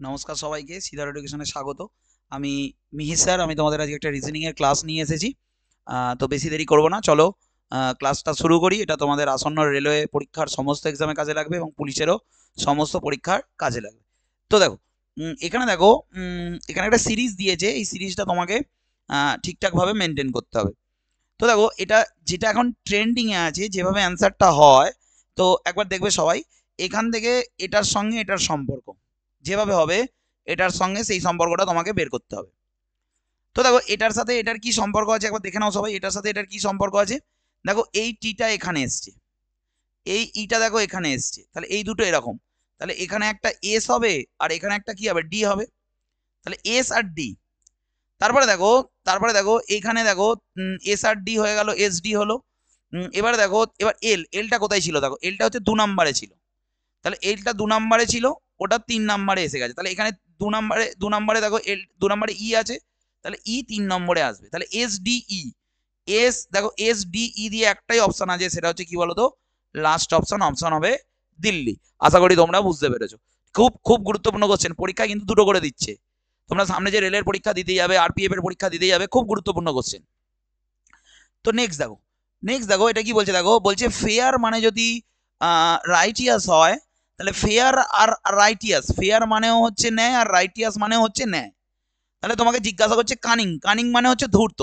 নমস্কার সবাইকে সিদার এডুকেশনে স্বাগত। আমি মিহির স্যার। আমি তোমাদের আজকে একটা রিজনিং এর ক্লাস নিয়ে এসেছি। তো বেশি দেরি করব না, চলো ক্লাসটা শুরু করি। এটা তোমাদের আসন্ন রেলওয়ে পরীক্ষার সমস্ত এক্সামে কাজে লাগবে এবং পুলিশেরও সমস্ত পরীক্ষার কাজে লাগবে। তো দেখো, এখানে দেখো, এখানে একটা সিরিজ দিয়েছে। এই সিরিজটা তোমাকে ঠিকঠাকভাবে মেনটেন করতে হবে। তো দেখো, এটা যেটা এখন ট্রেন্ডিংয়ে আছে, যেভাবে অ্যান্সারটা হয়, তো একবার দেখবে সবাই। এখান থেকে এটার সঙ্গে এটার সম্পর্ক যেভাবে হবে, এটার সঙ্গে সেই সম্পর্কটা তোমাকে বের করতে হবে। তো দেখো, এটার সাথে এটার কি সম্পর্ক আছে একবার দেখে নাও সবাই। এটার সাথে এটার কি সম্পর্ক আছে? দেখো, এই টিটা এখানে এসছে, এই ইটা দেখো এখানে এসছে, তাহলে এই দুটো এরকম। তাহলে এখানে একটা এস হবে আর এখানে একটা কি হবে, ডি হবে। তাহলে এস আর ডি। তারপরে দেখো এইখানে দেখো, এস আর ডি হয়ে গেল, এস ডি হলো। এবার দেখো, এবার এলটা কোথায় ছিল? দেখো, এলটা হচ্ছে 2 নম্বরে ছিল। তাহলে এলটা 2 নম্বরে ছিল, ওটা 3 নম্বরে এসে গেছে। তাহলে এখানে 2 নম্বরে দেখো, এল 2 নম্বরে ই আছে, তাহলে ই 3 নম্বরে আসবে। তাহলে এস ডি ই। এস দেখো, এস ডি ই দিয়ে একটাই অপশন আছে, সেটা হচ্ছে কি বলতো? লাস্ট অপশন, অপশন হবে দিল্লি। আশা করি তোমরা বুঝতে পেরেছো। খুব খুব গুরুত্বপূর্ণ কোশ্চেন, পরীক্ষা কিন্তু দুটো করে দিচ্ছে। তোমরা সামনে যে রেলের পরীক্ষা দিতে যাবে, আরপিএফ এর পরীক্ষা দিতে যাবে, খুব গুরুত্বপূর্ণ কোশ্চেন। তো নেক্সট দেখো এটা কি বলছে। দেখো, বলছে ফেয়ার মানে যদি রাইটিয়াস হয়, তাহলে ফেয়ার আর রাইটিয়াস, ফেয়ার মানেও হচ্ছে ন্যায় আর রাইটিয়াস মানেও হচ্ছে ন্যায়। তাহলে তোমাকে জিজ্ঞাসা করছে কানিং, কানিং মানে হচ্ছে ধূর্ত।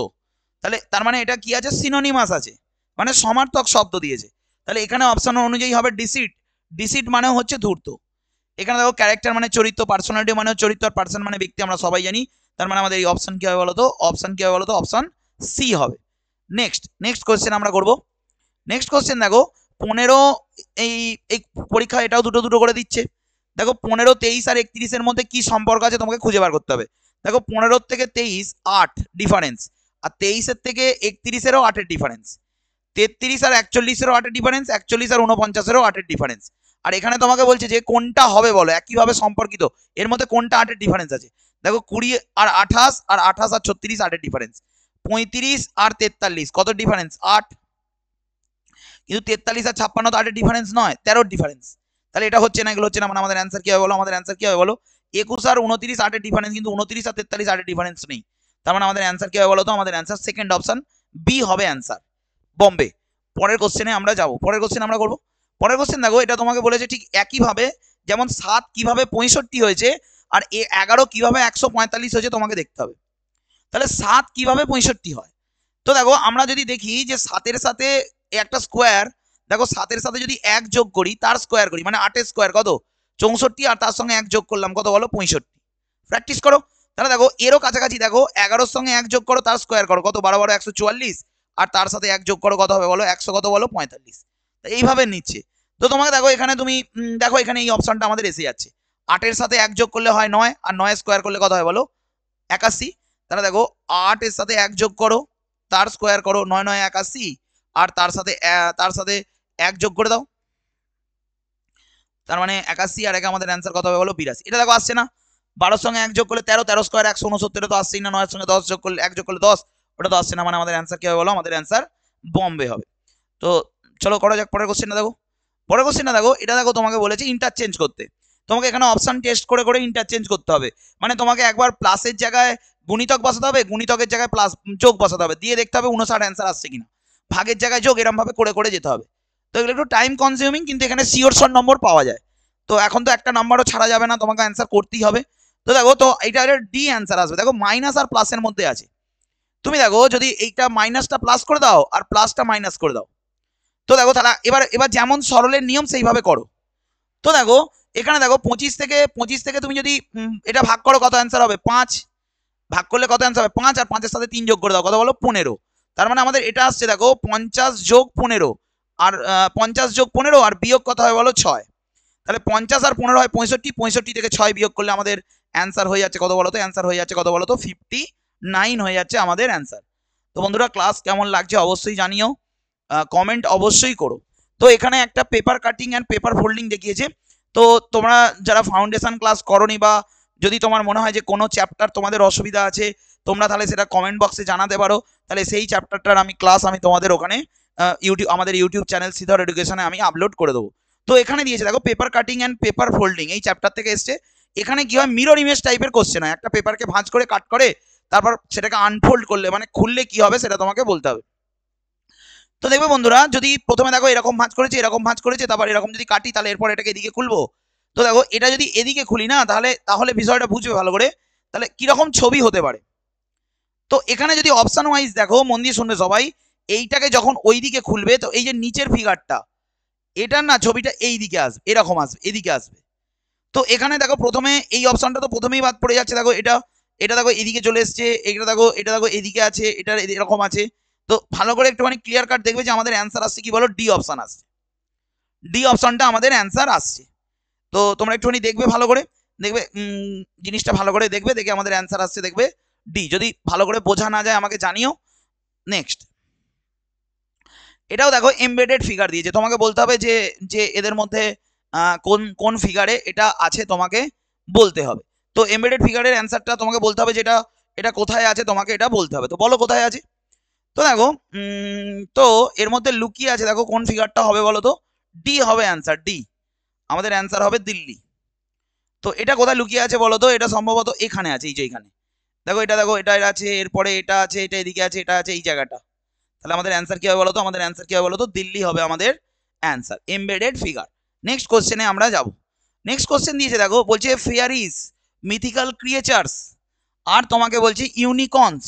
তাহলে তার মানে এটা কি আছে, সিনোনিমাস আছে, মানে সমার্থক শব্দ দিয়েছে। তাহলে এখানে অপশন অনুযায়ী হবে ডিসিট, ডিসিট মানে হচ্ছে ধূর্ত। এখানে দেখো, ক্যারেক্টার মানে চরিত্র, পার্সোনালিটি মানে চরিত্র, আর পার্সন মানে ব্যক্তি, আমরা সবাই জানি। তার মানে আমাদের এই অপশন কি হবে বলতো? অপশন কি হবে বলতো? অপশন সি হবে। নেক্সট কোশ্চেন আমরা করব। নেক্সট কোশ্চেন দেখো, 15 এই এই পরীক্ষা এটাও দুটো দুটো করে দিচ্ছে। দেখো, 15, 23 আর 31-এর মধ্যে কি সম্পর্ক আছে তোমাকে খুঁজে বার করতে হবে। দেখো, 15 থেকে 23 8 ডিফারেন্স, আর 23-এর থেকে 31-এরও 8-এর ডিফারেন্স, 33 আর 41-এরও 8-এর ডিফারেন্স, 41 আর 49-এরও 8-এর ডিফারেন্স। আর এখানে তোমাকে বলছে যে কোনটা হবে বলো, একইভাবে সম্পর্কিত, এর মধ্যে কোনটা 8-এর ডিফারেন্স আছে। দেখো, 20 আর 28 আর 28 আর 36 8-এর ডিফারেন্স, 35 আর 43 কত ডিফারেন্স? 8। কিন্তু 43 আর 56 তো 8-এর ডিফারেন্স নয়, 13-এর ডিফারেন্স। তাহলে এটা হচ্ছে না, এগুলো হচ্ছে না, মানে আমাদের অ্যান্সার কি হবে বলো? আমাদের অ্যান্সার কি হবে বলো? 21 আর 29 8-এর ডিফারেন্স, কিন্তু 29 আর 43 8-এর ডিফারেন্স নেই। তার মানে আমাদের অ্যান্সার কি হবে বলো তো? আমাদের অ্যান্সার সেকেন্ড অপশন বি হবে অ্যান্সার, বম্বে। পরের কোশ্চেনে আমরা যাব, পরের কোশ্চেন আমরা করবো। পরের কোশ্চেন দেখো, এটা তোমাকে বলেছে ঠিক একইভাবে, যেমন 7 কিভাবে 65 হয়েছে আর 11 কিভাবে 145 হয়েছে তোমাকে দেখতে হবে। তাহলে 7 কিভাবে 65 হয়? তো দেখো, আমরা যদি দেখি যে 7-এর সাথে একটা স্কোয়ার, দেখো 7-এর সাথে যদি 1 যোগ করি, তার স্কোয়ার করি, মানে 8-এর স্কোয়ার কত? 64, আর তার সঙ্গে 1 যোগ করলাম কত বলো? 65। প্র্যাকটিস করো। তাহলে দেখো, এরও কাছাকাছি দেখো, 11-এর সঙ্গে 1 যোগ করো, তার স্কোয়ার করো কত? 12 12 144, আর তার সাথে 1 যোগ করো কত হবে বলো? 100 কত বলো? 45। এইভাবে নিচ্ছে। তো তোমাকে দেখো, এখানে তুমি দেখো, এখানে এই অপশনটা আমাদের এসে যাচ্ছে। 8-এর সাথে 1 যোগ করলে হয় 9, আর 9 স্কোয়ার করলে কত হয় বলো? 81। তাহলে দেখো, 8-এর সাথে 1 যোগ করো, তার স্কোয়ার করো, 9 9 81, আর তার সাথে 1 যোগ করে দাও, তার মানে 81, আর একে আমাদের অ্যান্সার কত হবে বলো? 82। এটা দেখো আসছে না? 12-এর সঙ্গে 1 যোগ করলে 13, 13 স্কোয়ার 169, তো আসছেই না। 9-এর সঙ্গে 10 যোগ করলে 1 যোগ করলে 10, ওটা তো আসছে না। মানে আমাদের অ্যান্সার কি হবে বলো? আমাদের অ্যান্সার বম্বে হবে। তো চলো করা যাক পরের কোশ্চেনটা। দেখো, পরের কোশ্চেনটা দেখো, এটা দেখো তোমাকে বলেছে ইন্টারচেঞ্জ করতে। তোমাকে এখানে অপশন টেস্ট করে করে ইন্টারচেঞ্জ করতে হবে। মানে তোমাকে একবার প্লাসের জায়গায় গুণিতক বসাতে হবে, গুণিতকের জায়গায় প্লাস যোগ বসাতে হবে, দিয়ে দেখতে হবে 59 অ্যান্সার আসছে কিনা। ভাগের জায়গায় যোগ, এরকম ভাবে করে করে যেতে হবে। তো এগুলো একটু টাইম কনজিউমিং, কিন্তু এখানে শিওর শর্ট নম্বর পাওয়া যায়। তো এখন তো একটা নাম্বারও ছাড়া যাবে না, তোমাকে অ্যান্সার করতেই হবে। তো দেখো, তো এইটা ডি অ্যান্সার আসবে। দেখো, মাইনাস আর প্লাসের মধ্যে আছে। তুমি দেখো, যদি এইটা মাইনাসটা প্লাস করে দাও আর প্লাসটা মাইনাস করে দাও, তো দেখো তাহলে এবার এবার যেমন সরলের নিয়ম সেইভাবে করো। তো দেখো, এখানে দেখো, 25 থেকে তুমি যদি এটা ভাগ করো, কত অ্যান্সার হবে? 5। ভাগ করলে কত অ্যান্সার হবে? 5, আর 5-এর সাথে 3 যোগ করে দাও, কত বলো? 15। তার মানে আমাদের এটা আসছে দেখো 50 যোগ 15, আর 50 যোগ 15, আর বিয়োগ কত হয় বলো? 6। তাহলে 50 আর 15 হয় 65, 65 থেকে 6 বিয়োগ করলে আমাদের অ্যান্সার হয়ে যাচ্ছে কত বলো তো? অ্যান্সার হয়ে যাচ্ছে কত বলো তো? 59 হয়ে যাচ্ছে আমাদের অ্যান্সার। তো বন্ধুরা, ক্লাস কেমন লাগছে অবশ্যই জানিও, কমেন্ট অবশ্যই করো। তো এখানে একটা paper cutting and paper folding দেখিয়েছে। তো তোমরা যারা ফাউন্ডেশন ক্লাস করনি, বা যদি তোমার মনে হয় যে কোনো চ্যাপ্টার তোমাদের অসুবিধা আছে, তোমরা তাহলে সেটা কমেন্ট বক্সে জানাতে পারো। তাহলে সেই চ্যাপ্টারটার ক্লাস আমি তোমাদের ওখানে আমাদের ইউটিউব চ্যানেল সিধর এডুকেশনে আমি আপলোড করে দেবো। তো এখানে দিয়েছে দেখো, paper cutting and paper folding, এই চ্যাপ্টার থেকে এসছে। এখানে কি হয়, মিরর ইমেজ টাইপের কোশ্চেন হয়, একটা পেপারকে ভাঁজ করে কাট করে তারপর সেটাকে আনফোল্ড করলে মানে খুললে কি হবে সেটা তোমাকে বলতে হবে। তো দেখবে বন্ধুরা, যদি প্রথমে দেখো এরকম ভাঁজ করেছে, এরকম ভাঁজ করেছে, তারপর এরকম যদি কাটি তাহলে এরপর এটাকে এদিকে খুলবো। তো দেখো এটা যদি এদিকে খুলি না, তাহলে তাহলে বিষয়টা বুঝবে ভালো করে, তাহলে কিরকম ছবি হতে পারে। তো এখানে যদি অপশন ওয়াইজ দেখো, মন দিয়ে শুনবে সবাই, এইটাকে যখন ওই দিকে খুলবে, তো এই যে নিচের ফিগারটা, এটার না ছবিটা এই দিকে আসবে, এরকম আসবে, এদিকে আসবে। তো এখানে দেখো প্রথমে এই অপশনটা তো প্রথমেই বাদ পড়ে যাচ্ছে, দেখো এটা, এটা দেখো এদিকে চলে এসছে, এটা দেখো এদিকে আছে, এটা এরকম আছে। তো ভালো করে একটুখানি ক্লিয়ার কাট দেখবে যে আমাদের অ্যান্সার আসছে কি বলো, ডি অপশন আসছে, ডি অপশনটা আমাদের অ্যান্সার আসছে। তো তোমরা একটুখানি দেখবে ভালো করে, দেখবে জিনিসটা ভালো করে দেখবে, দেখে আমাদের অ্যান্সার আসছে দেখবে ডি। যদি ভালো করে বোঝা না যায় আমাকে জানিও। নেক্সট, এটাও দেখো এমবেডেড ফিগার দিয়েছে, তোমাকে বলতে হবে যে যে এদের মধ্যে কোন কোন ফিগারে এটা আছে তোমাকে বলতে হবে। তো এমবেডেড ফিগারের অ্যান্সারটা তোমাকে বলতে হবে, যেটা এটা কোথায় আছে তোমাকে এটা বলতে হবে। তো বলো কোথায় আছে। তো দেখো তো এর মধ্যে লুকিয়ে আছে, দেখো কোন ফিগারটা হবে বলো তো, ডি হবে অ্যান্সার, ডি আমাদের অ্যান্সার হবে দিল্লি। তো এটা কোথায় লুকিয়ে আছে বলো তো, এটা সম্ভবত এখানে আছে, এই যে এখানে দেখো এটা আছে, এরপরে এটা আছে, এটা এদিকে আছে, এটা আছে এই জায়গাটা। তাহলে আমাদের অ্যান্সার কি হবে বলো তো, আমাদের অ্যান্সার কি হবে বলো তো, দিল্লি হবে আমাদের অ্যান্সার, এমবেডেড ফিগার। নেক্সট কোশ্চেনে আমরা যাব। নেক্সট কোশ্চেন দিয়েছে দেখো, বলছে ফেয়ারিজ, মিথিক্যাল ক্রিয়েচার্স, আর তোমাকে বলছে ইউনিকর্নস।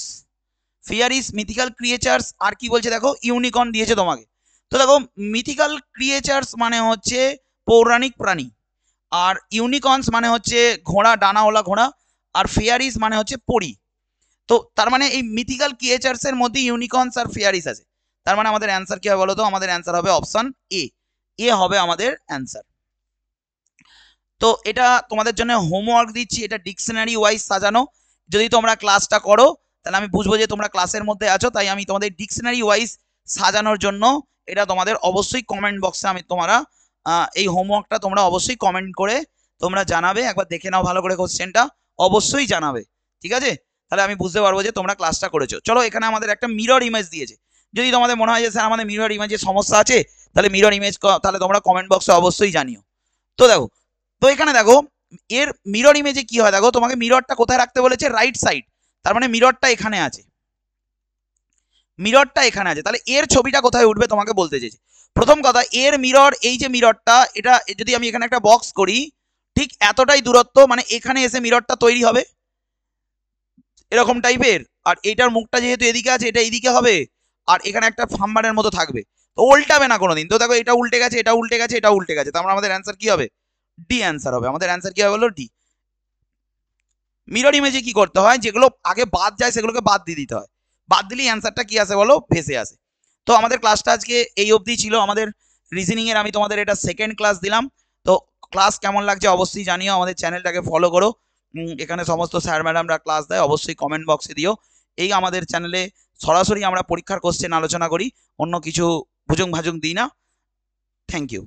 ফেয়ারিজ, মিথিক্যাল ক্রিয়েচার্স, আর কি বলছে দেখো, ইউনিকর্ন দিয়েছে তোমাকে। তো দেখো মিথিক্যাল ক্রিয়েচার্স মানে হচ্ছে পৌরাণিক প্রাণী, আর ইউনিকর্নস মানে হচ্ছে ঘোড়া, ডানাওয়ালা ঘোড়া, আর ফেয়ারিজ মানে হচ্ছে পরী। তো তার মানে এই মিথিক্যাল ক্রিয়েচার্স এর মধ্যে ইউনিকর্নস আর ফেয়ারিস আছে। তার মানে আমাদের অ্যান্সার কি হবে বলো তো, আমাদের অ্যান্সার হবে অপশন এ, এ হবে আমাদের অ্যান্সার। তো এটা তোমাদের জন্য হোমওয়ার্ক দিচ্ছি, এটা ডিকশনারি ওয়াইজ সাজানো। যদি তোমরা ক্লাসটা করো তাহলে আমি বুঝবো যে তোমরা ক্লাসের মধ্যে আছো, তাই আমি তোমাদের ডিকশনারি ওয়াইজ সাজানোর জন্য এটা তোমাদের অবশ্যই কমেন্ট বক্সে আমি তোমরা এই হোমওয়ার্কটা তোমরা অবশ্যই কমেন্ট করে তোমরা জানাবে, একবার দেখে নাও ভালো করে কোশ্চেনটা, অবশ্যই জানাবে, ঠিক আছে। তাহলে আমি বুঝতে পারবো যে তোমরা ক্লাসটা করেছো। চলো, এখানে আমাদের একটা মিরর ইমেজ দিয়েছে, যদি তোমাদের মনে হয় যে স্যার আমাদের মিরর ইমেজের সমস্যা আছে, তাহলে মিরর ইমেজ তাহলে তোমরা কমেন্ট বক্সে অবশ্যই জানিও। তো দেখো, তো এখানে দেখো এর মিরর ইমেজে কি হয়, দেখো তোমাকে মিররটা কোথায় রাখতে বলেছে, রাইট সাইড, তার মানে মিররটা এখানে আছে, মিররটা এখানে আছে, তাহলে এর ছবিটা কোথায় উঠবে তোমাকে বলতে চেয়েছে। প্রথম কথা, এর মিরর, এই যে মিররটা, এটা যদি আমি এখানে একটা বক্স করি, ঠিক এতটাই দূরত্ব, মানে এখানে এসে মিররটা তৈরি হবে এরকম টাইপের, আর এইটার মুখটা যেহেতু এদিকে আছে, এটা এইদিকে হবে, আর এখানে একটা ফাম্বারের মতো থাকবে, তো উল্টাবে না কোনোদিন। তো দেখো এটা উল্টে গেছে, এটা উল্টে গেছে, এটা উল্টে গেছে, তার মানে আমাদের অ্যান্সার কি হবে, ডি অ্যান্সার হবে। আমাদের অ্যান্সার কি হবে বলো, ডি। মিরর ইমেজে কি করতে হয়, যেগুলো আগে বাদ যায় সেগুলোকে বাদ দিয়ে দিতে হয়, বাদ দিলেই অ্যান্সারটা কি আসে বলো, ভেসে আসে। তো আমাদের ক্লাসটা আজকে এই অবধি ছিল, আমাদের রিজনিং এর আমি তোমাদের এটা সেকেন্ড ক্লাস দিলাম। তো ক্লাস কেমন লাগছে অবশ্যই জানিও, আমাদের চ্যানেলটাকে ফলো করো, এখানে সমস্ত স্যার ম্যাডামরা ক্লাস দেয়, অবশ্যই কমেন্ট বক্সে দিও। এই আমাদের চ্যানেলে সরাসরি আমরা পরীক্ষার কোশ্চেন আলোচনা করি, অন্য কিছু ভুজুং ভাজুং দিই না। Thank you.